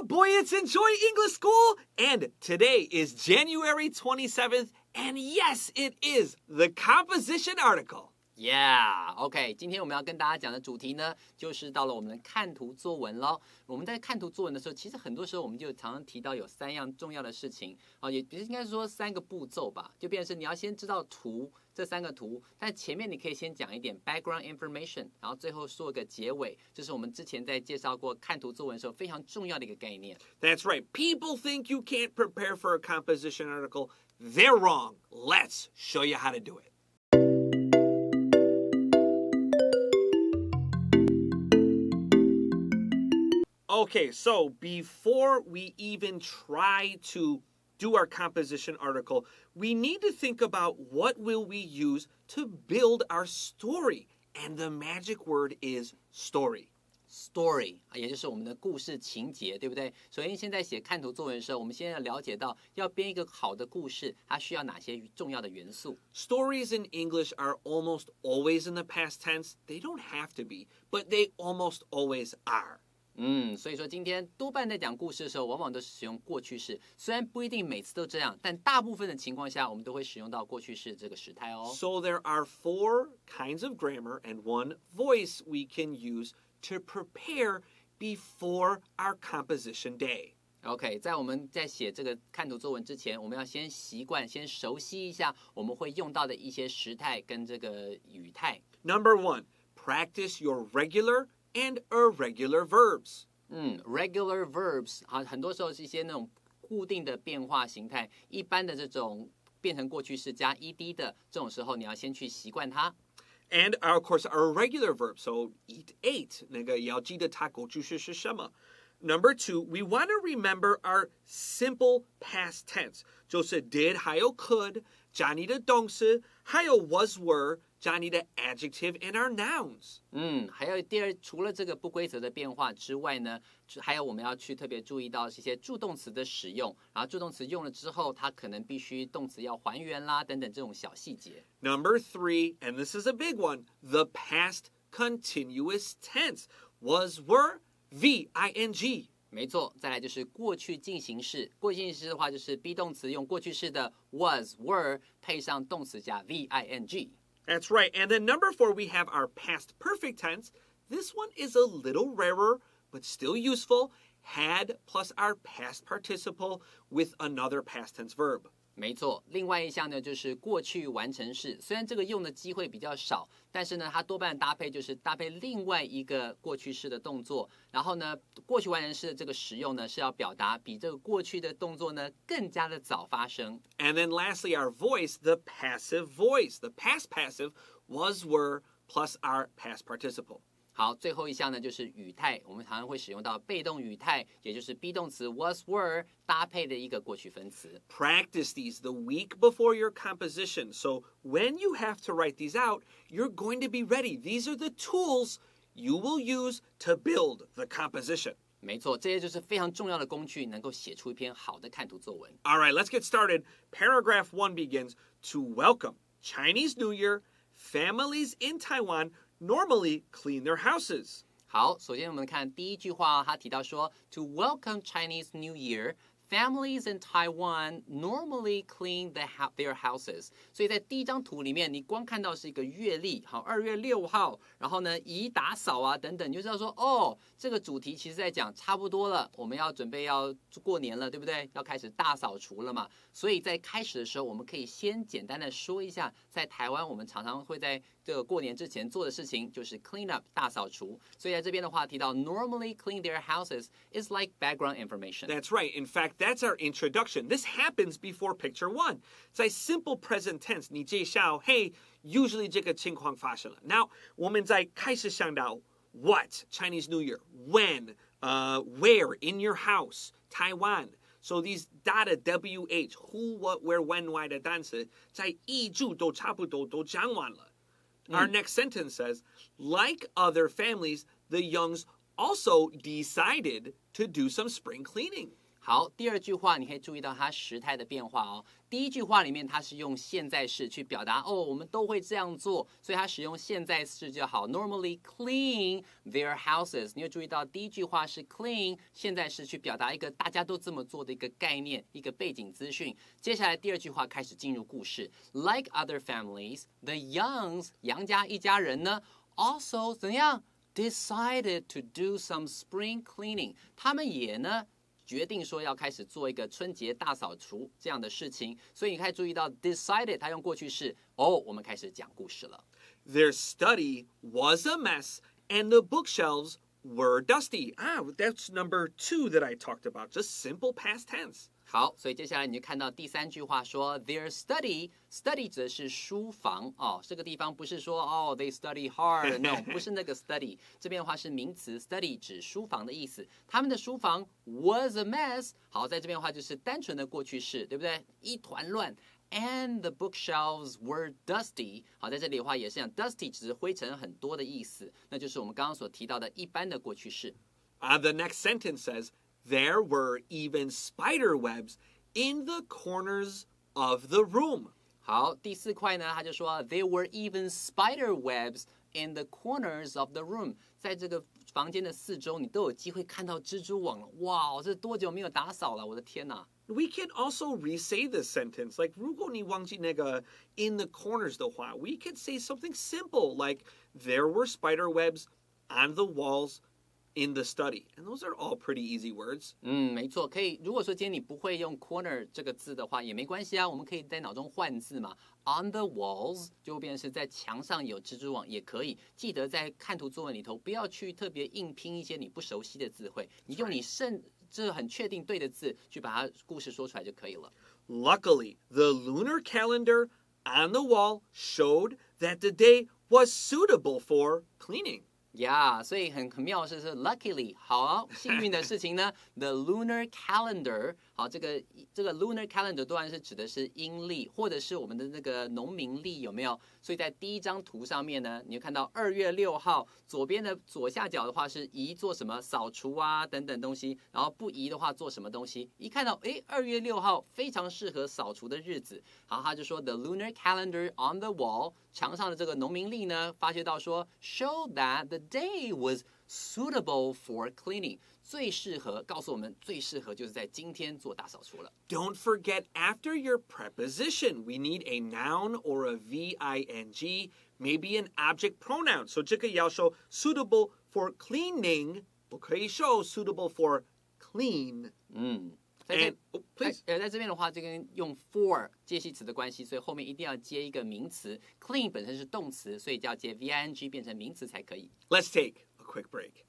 boy, it's Enjoy English School! And today is January 27th, and yes, it is the composition article.Yeah, OK， 今天我们要跟大家讲的主题呢，就是到了我们的看图作文咯。我们在看图作文的时候，其实很多时候我们就常常提到有3样重要的事情啊，也应该说3个步骤吧，就变成是你要先知道图这3个图，但前面你可以先讲一点 background information， 然后最后做一个结尾，这是我们之前在介绍过看图作文的时候非常重要的一个概念。That's right. People think you can't prepare for a composition article. They're wrong. Let's show you how to do it.Okay, so before we even try to do our composition article, we need to think about what will we use to build our story. And the magic word is story. Story 也就是我们的故事情节，对不对？首先，现在写看图作文的时候，我们先要了解到要编一个好的故事，它需要哪些重要的元素。Stories in English are almost always in the past tense. They don't have to be, but they almost always are.所以说今天多半在讲故事的时候，往往都是使用过去式。虽然不一定每次都这样，但大部分的情况下，我们都会使用到过去式这个时态哦。So there are 4 kinds of grammar and 1 voice we can use to prepare before our composition day. OK， 在我们在写这个看图作文之前，我们要先习惯、先熟悉一下我们会用到的一些时态跟这个语态。Number 1, practice your regular and irregular verbs. Regular verbs 很多时候是一些那种固定的变化形态，一般的这种变成过去式加 ed 的这种时候，你要先去习惯它。And of course, our irregular verbs. So eat, ate. 那个要记得它过去式是什么。Number 2, we want to remember our simple past tense. 就是 did 还有 could 加你的动词，还有 was were 加你的 adjective and our nouns. 还有第二，除了这个不规则的变化之外呢，还有我们要去特别注意到一些助动词的使用，然后助动词用了之后，它可能必须动词要还原啦，等等这种小细节。Number 3, and this is a big one, the past continuous tense. Was, were, V-I-N-G. 没错，再来就是过去进行式。过去进行式的话，就是 be 动词用过去式的 was, were 配上动词加 V-I-N-G。That's right. And then number 4, we have our past perfect tense. This one is a little rarer, but still useful. Had plus our past participle with another past tense verb. 没错，另外一项呢就是过去完成式，虽然这个用的机会比较少，但是呢它多半搭配就是搭配另外一个过去式的动作，然后呢过去完成式的这个使用呢是要表达比这个过去的动作呢更加的早发生。And then lastly, our voice, the passive voice. The past passive was, were plus our past participle. 好，最后一项呢就是语态，我们常常会使用到被动语态，也就是 be 动词 was, were 搭配的一个过去分词。Practice these the week before your composition. So when you have to write these out, you're going to be ready. These are the tools you will use to build the composition. 没错，这些就是非常重要的工具，能够写出一篇好的看图作文。All right, let's get started. Paragraph 1 begins, to welcome Chinese New Year, families in Taiwan normally clean their houses. 好，首先我们看第一句话，他提到说 to welcome Chinese New Year, families in Taiwan normally clean their houses. 所以在第一张图里面，你光看到是一个月历，好，2月6号，然后呢，宜打扫啊等等，你就知道说，哦，这个主题其实在讲差不多了，我们要准备要过年了，对不对？要开始大扫除了嘛。所以在开始的时候，我们可以先简单的说一下，在台湾我们常常会在这个过年之前做的事情就是 clean up 大扫除。所以在这边的话提到 normally clean their houses is like background information. That's right. In fact, that's our introduction. This happens before picture 1. 在 simple present tense, 你介绍 hey, usually 这个情况发生了。Now, 我们在开始想到 what, Chinese New Year, when, where, in your house, Taiwan.So these data WH, who, what, where, when, why 的单词在一句都差不多都讲完了。Our next sentence says, like other families, the Youngs also decided to do some spring cleaning. 好，第二句话你可以注意到它时态的变化哦。第一句话里面它是用现在式去表达哦，我们都会这样做，所以它使用现在式就好。Normally clean their houses。你会注意到第一句话是 clean 现在式去表达一个大家都这么做的一个概念，一个背景资讯。接下来第二句话开始进入故事。Like other families, the Youngs 杨家一家人呢 also 怎样 decided to do some spring cleaning。他们也呢。决定说要开始做一个春节大扫除这样的事情，所以你可以注意到 decided 它用过去式。我们开始讲故事了。Their study was a mess, and the bookshelves were dusty. That's number 2 that I talked about. Just simple past tense. 好，所以接下来你就看到第三句话说 their study 指的是书房哦，这个地方不是说they study hard no 不是那个 study， 这边的话是名词 study 指书房的意思。他们的书房 was a mess， 好，在这边的话就是单纯的过去式，对不对？一团乱。And the bookshelves were dusty。好，在这里的话也是讲 dusty 只是灰尘很多的意思，那就是我们刚刚所提到的一般的过去式。The next sentence says.There were even spider webs in the corners of the room. 好，第四块呢，他就说 There were even spider webs in the corners of the room。在这个房间的四周，你都有机会看到蜘蛛网了。哇，这多久没有打扫了？我的天哪！We can also re-say this sentence. Like, 如果你忘记那个 in the corners 的话 we could say something simple like there were spider webs on the walls.In the study. And those are all pretty easy words. 没错，可以。如果说今天你不会用 corner 这个字的话，也没关系啊，我们可以在脑中换字嘛。On the walls 就会变成是在墙上有蜘蛛网，也可以。记得在看图作文里头，不要去特别硬拼一些你不熟悉的字汇，你用你这很确定对的字去把它故事说出来就可以了。Luckily, the lunar calendar on the wall showed that the day was suitable for cleaning. Yeah， 所以很妙的是 luckily 好幸运的事情呢 ，the lunar calendar 好，这个 lunar calendar 当然是指的是阴历或者是我们的那个农民历有没有？所以在第一张图上面呢，你就看到2月6号左边的左下角的话是宜做什么扫除啊等等东西，然后不宜的话做什么东西？一看到2月6号非常适合扫除的日子，好，他就说 the lunar calendar on the wall 墙上的这个农民历呢，发觉到说 show that the day was suitable for cleaning， 最适合告诉我们最适合就是在今天做大扫除了。Don't forget after your preposition, we need a noun or a V-I-N-G, maybe an object pronoun. So 这个要说 suitable for cleaning, 不可以说 suitable for clean. Please. 在这边的话，这跟用 for 介系词的关系，所以后面一定要接一个名词。Clean 本身是动词，所以就要接 V-I-N-G 变成名词才可以。Let's take a quick break.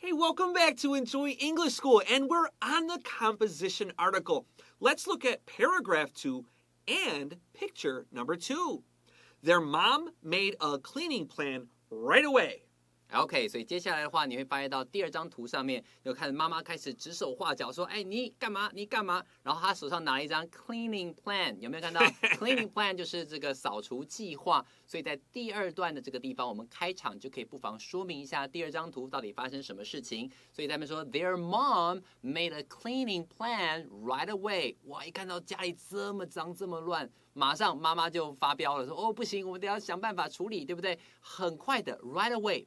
Hey, welcome back to Enjoy English School, and we're on the composition article. Let's look at paragraph 2 and picture number 2. Their mom made a cleaning plan right away.OK， 所以接下来的话，你会发现到第二张图上面，有看妈妈开始指手画脚，说：“你干嘛？你干嘛？”然后她手上拿了一张 cleaning plan， 有没有看到 ？cleaning plan 就是这个扫除计划。所以在第二段的这个地方，我们开场就可以不妨说明一下第二张图到底发生什么事情。所以他们说 ，Their mom made a cleaning plan right away。哇，一看到家里这么脏这么乱，马上妈妈就发飙了，说：“不行，我们得要想办法处理，对不对？”很快的 ，right away，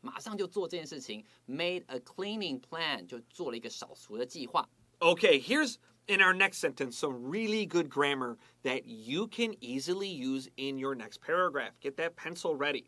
马上就做这件事情 ，made a cleaning plan 就做了一个扫除的计划。Okay, here's in our next sentence some really good grammar that you can easily use in your next paragraph. Get that pencil ready.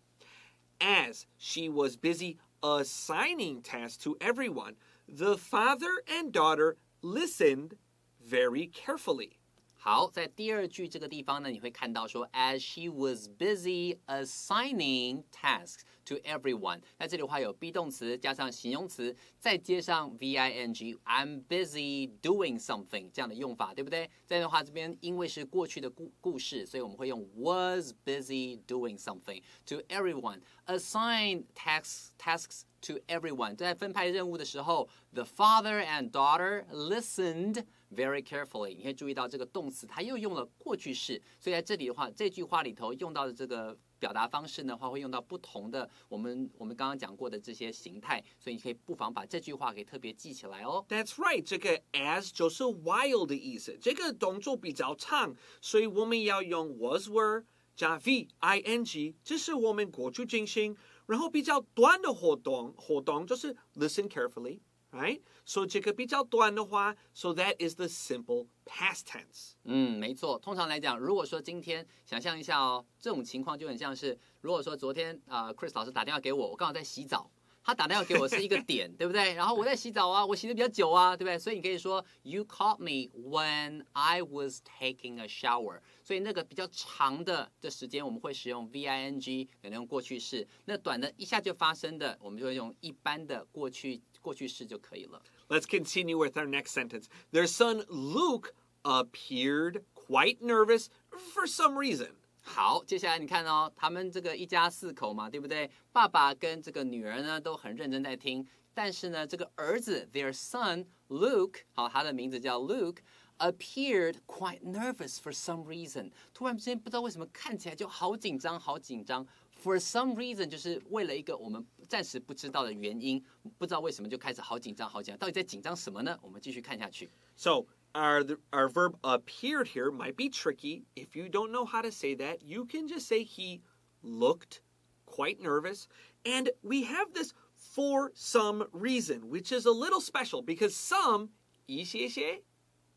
As she was busy assigning tasks to everyone, the father and daughter listened very carefully. 好，在第二句这个地方呢，你会看到说 ，as she was busy assigning tasks to everyone， 在这里的话有 be 动词加上形容词，再接上 V-I-N-G，I'm busy doing something 这样的用法，对不对？这样的话，这边因为是过去的故事，所以我们会用 was busy doing something to everyone，assign tasks to everyone， 在分派任务的时候 ，the father and daughter listened very carefully。你可以注意到这个动词，它又用了过去式，所以在这里的话，这句话里头用到的这个表达方式的话，会用到不同的我们刚刚讲过的这些形态，所以你可以不妨把这句话给特别记起来哦。That's right， 这个 as 就是 while 的意思，这个动作比较长，所以我们要用 was were 加 v-ing， 这是我们过去进行。然后比较短的活动就是 listen carefully。Right? So 这个比较短的话 so that is the simple past tense. 没错。通常来讲，如果说今天想象一下哦，这种情况就很像是，如果说昨天Chris 老师打电话给我，我刚好在洗澡。他打电话给我是一个点，对不对？然后我在洗澡啊，我洗的比较久啊，对不对？所以你可以说 You called me when I was taking a shower。所以那个比较长的时间，我们会使用 V-I-N-G， 可能用过去式。那短的一下就发生的，我们就会用一般的过去式就可以了。Let's continue with our next sentence. Their son Luke appeared quite nervous for some reason. 好，接下来你看哦，他们这个一家4口嘛，对不对？爸爸跟这个女儿呢都很认真在听，但是呢，这个儿子 their son Luke， 好，他的名字叫 Luke，appeared quite nervous for some reason。突然之间不知道为什么看起来就好紧张，好紧张。For some reason 就是为了一个我们暂时不知道的原因，不知道为什么就开始好紧张，好紧张。到底在紧张什么呢？我们继续看下去。So。Our verb appeared here might be tricky. If you don't know how to say that, you can just say he looked quite nervous. And we have this for some reason, which is a little special because some, 一些些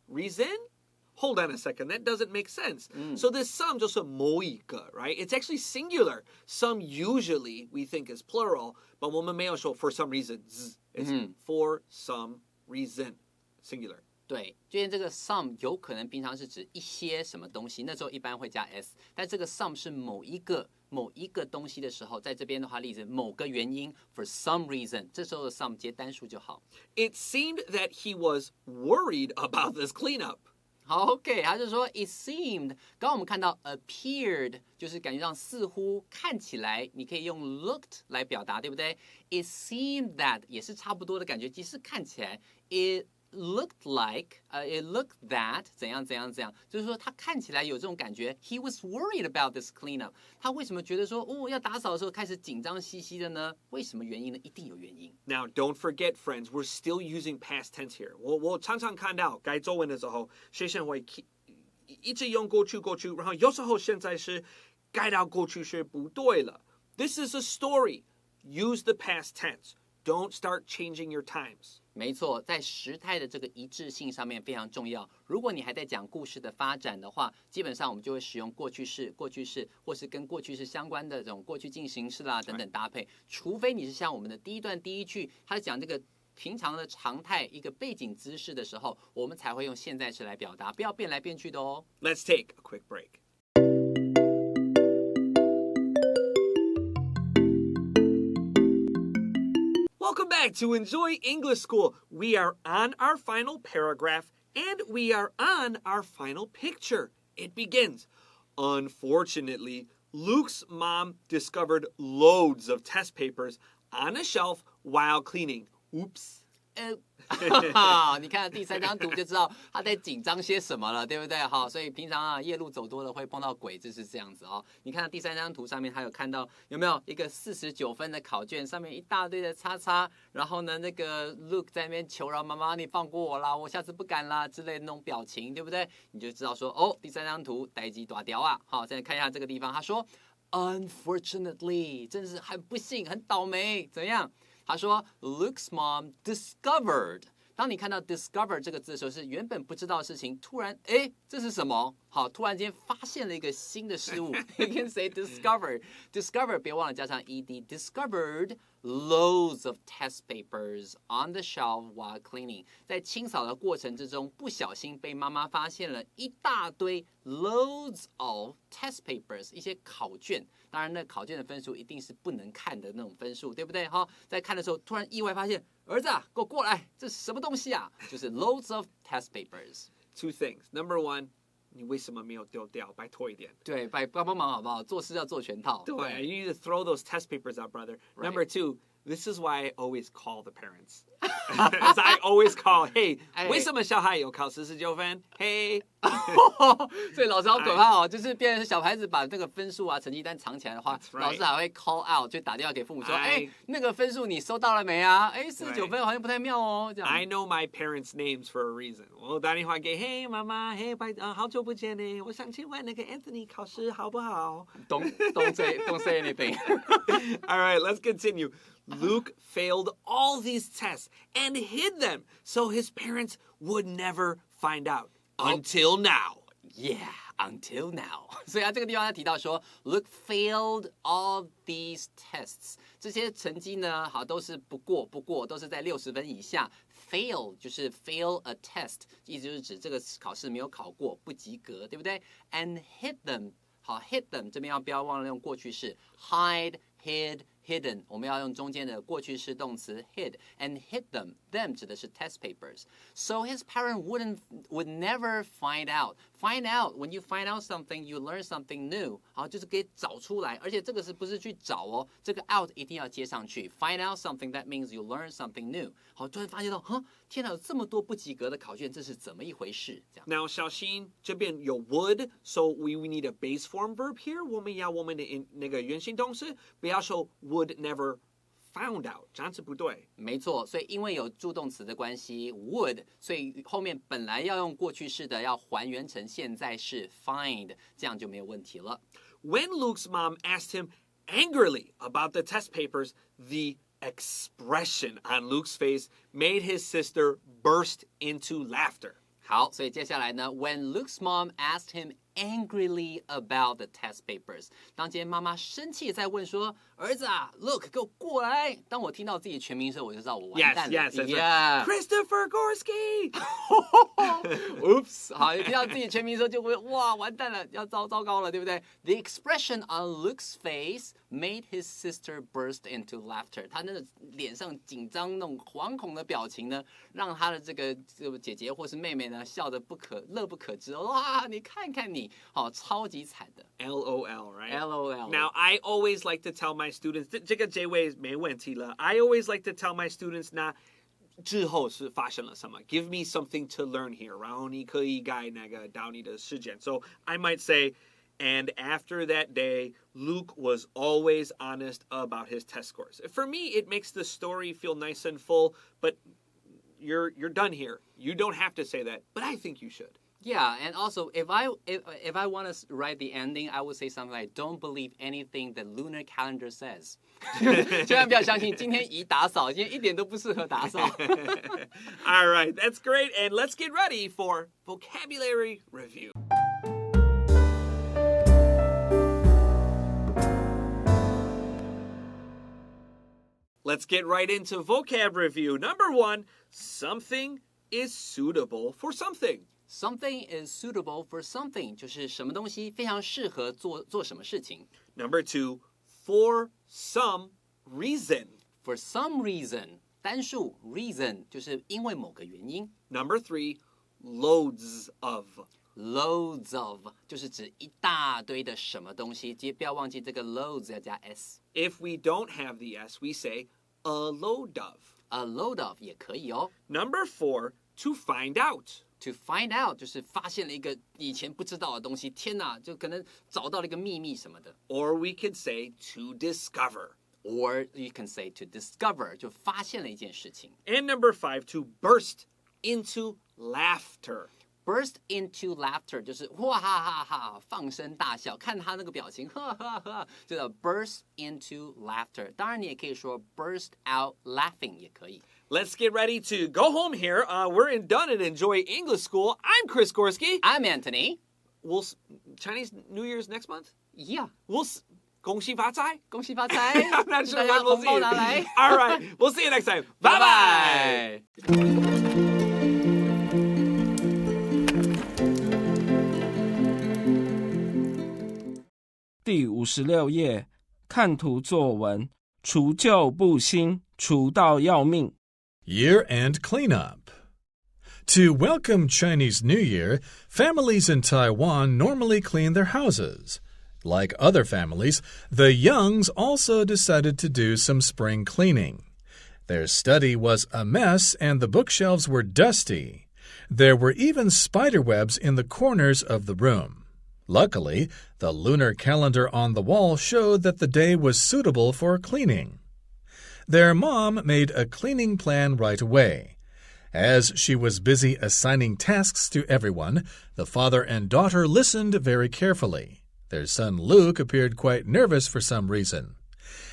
reason? Hold on a second, that doesn't make sense. So this some 就是某一个, right? It's actually singular. Some usually we think is plural, but 我们没有说 for some reason. It's for some reason, singular.对，因为这个 some 有可能平常是指一些什么东西，那时候一般会加 s， 但这个 some 是某一个东西的时候，在这边的话，例子某个原因 for some reason， 这时候的 some 接单数就好。It seemed that he was worried about this cleanup. 好 ，OK， 他就说 it seemed， 刚刚我们看到 appeared， 就是感觉上似乎看起来，你可以用 looked 来表达，对不对 ？It seemed that 也是差不多的感觉，即使看起来 it。Looked like, it looked that 怎样，就是说他看起来有这种感觉。He was worried about this cleanup. 他为什么觉得说要打扫的时候开始紧张兮兮的呢？为什么原因呢？一定有原因。Now, don't forget, friends, we're still using past tense here. 我常常看到改作文的时候，学生会一直用过去，然后有时候现在是改到过去是不对了。This is a story. Use the past tense. Don't start changing your times. 没错，在时态的这个一致性上面非常重要。如果你还在讲故事的发展的话，基本上我们就会使用过去式，或是跟过去式相关的这种过去进行式啦等等搭配。除非你是像我们的第一段第一句，他在讲这个平常的常态一个背景姿势的时候，我们才会用现在式来表达，不要变来变去的哦。Let's take a quick break. Welcome back to Enjoy English School. We are on our final paragraph and we are on our final picture. It begins. Unfortunately, Luke's mom discovered loads of test papers on a shelf while cleaning. Oops. 你看第3张图就知道他在紧张些什么了，对不对？好，所以平常夜路走多了会碰到鬼，就是这样子哦。你看第3张图上面，他有看到有没有一个49分的考卷，上面一大堆的叉叉，然后呢，那个 Luke 在那边求饶妈妈，你放过我啦，我下次不敢啦之类的那种表情，对不对？你就知道说第3张图代志大条啊。好，再看一下这个地方，他说 Unfortunately， 真是很不幸，很倒霉，怎样？他说 Luke's mom discovered。当你看到 discover 这个字的时候，是原本不知道的事情，突然这是什么？好，突然间发现了一个新的事物。You can say discover， 别忘了加上 ed。Discovered loads of test papers on the shelf while cleaning。在清扫的过程之中，不小心被妈妈发现了一大堆 loads of test papers， 一些考卷。当然，那考卷的分数一定是不能看的那种分数，对不对？好，在看的时候，突然意外发现，儿子啊，给我过来，这是什么东西啊？就是 loads of test papers。Two things. Number one, 你为什么没有丢掉？拜托一点。对，帮忙好不好？做事要做全套。对，you need to throw those test papers out, brother. Right. Number two, This is why I always call the parents. As I always call, hey, 为什么小孩有考49分 Hey. 所以老师好可怕哦，就是变成小孩子把那个分数啊、成绩单藏起来的话，老师还会 call out， 就打电话给父母说，那个分数你收到了没啊？49分好像不太妙哦，这样。I know my parents' names for a reason. 我打电话给 Hey 妈妈 Hey 好久不见呢，我想请问那个 Anthony 考试好不好？ Don't say anything. All right, let's continue. Luke failed all these tests and hid them so his parents would never find out. Until now. Yeah, until now. 所以这个地方他提到说 Luke failed all these tests. 这些成绩呢，好都是不过，都是在60分以下。Fail 就是 fail a test， 意思就是指这个考试没有考过，不及格，对不对 ？And hid them， 好 hid them 这边不要忘了用过去式 hide、hid。Hidden， 我们要用中间的过去式动词 hid and hid them. Them 指的是 test papers. So his parent would never find out. Find out when you find out something, you learn something new. 好，就是可以找出来，而且这个不是去找哦，这个 out 一定要接上去。Find out something that means you learn something new. 好，突然发现到，天哪，有这么多不及格的考卷，这是怎么一回事？这样。Now 小心这边有 would, so we need a base form verb here. 我们要我们的那个原形动词，不要说 would never found out， 这样子不对。没错，所以因为有助动词的关系 would， 所以后面本来要用过去式的，要还原成现在式 find， 这样就没有问题了。When Luke's mom asked him angrily about the test papers, the expression on Luke's face made his sister burst into laughter. 好，所以接下来呢 ，When Luke's mom asked him angrily about the test papers， 当今天妈妈生气在问说，儿子啊 ，Luke 给我过来。当我听到自己全名的时候，我就知道我完蛋了。Yes. Christopher Gorski. Oops， 好，听到自己全名的时候就会哇，完蛋了，要糟糕了，对不对 ？The expression on Luke's face made his sister burst into laughter。他那个脸上紧张那种惶恐的表情呢，让他的这个姐姐或是妹妹呢，笑得乐不可支。哇，你看看你。好，超级惨的。LOL, right? LOL. Now, I always like to tell my students, 这个结尾没问题了。I always like to tell my students 那之后是发生了什么 Give me something to learn here. 然后你可以改那个到你的事件。So I might say, and after that day, Luke was always honest about his test scores. For me, it makes the story feel nice and full, but you're done here. You don't have to say that, but I think you should. Yeah, and also if I want to write the ending, I would say something like, "Don't believe anything the lunar calendar says." 千万不要相信今天宜打扫，今天一点都不适合打扫。All right, that's great, and let's get ready for vocabulary review. Let's get right into vocab review. Number 1, something is suitable for something.Something is suitable for something 就是什么东西非常适合做什么事情。Number 2, for some reason. For some reason 单数 reason 就是因为某个原因。Number 3, loads of. Loads of 就是指一大堆的什么东西，不要忘记这个 loads 要加 s. If we don't have the s, we say a load of. A load of 也可以哦。Number 4, to find out.To find out 就是发现了一个以前不知道的东西，天哪，就可能找到了一个秘密什么的。Or we could say to discover. Or you can say to discover 就发现了一件事情。And number 5, to burst into laughter. Burst into laughter 就是哇哈哈哈放声大笑，看他那个表情，哈哈哈，就叫 burst into laughter。当然你也可以说 burst out laughing 也可以。Let's get ready to go home here. We're done and enjoy English school. I'm Chris Gorski. I'm Anthony. We'll Chinese New Year's next month? Yeah. 恭喜发财. 恭喜发财. I'm not sure when we'll see you. All right. We'll see you next time. Bye-bye. 第56页，看图作文，除旧布新，除到要命。Year-end cleanup. To welcome Chinese New Year, families in Taiwan normally clean their houses. Like other families, the Youngs also decided to do some spring cleaning. Their study was a mess and the bookshelves were dusty. There were even spider webs in the corners of the room. Luckily, the lunar calendar on the wall showed that the day was suitable for cleaning. Their mom made a cleaning plan right away. As she was busy assigning tasks to everyone, the father and daughter listened very carefully. Their son Luke appeared quite nervous for some reason.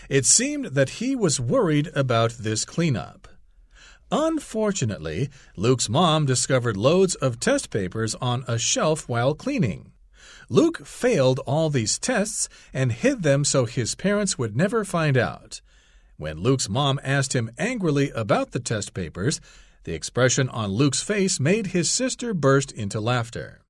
It seemed that he was worried about this cleanup. Unfortunately, Luke's mom discovered loads of test papers on a shelf while cleaning. Luke failed all these tests and hid them so his parents would never find out. When Luke's mom asked him angrily about the test papers, the expression on Luke's face made his sister burst into laughter.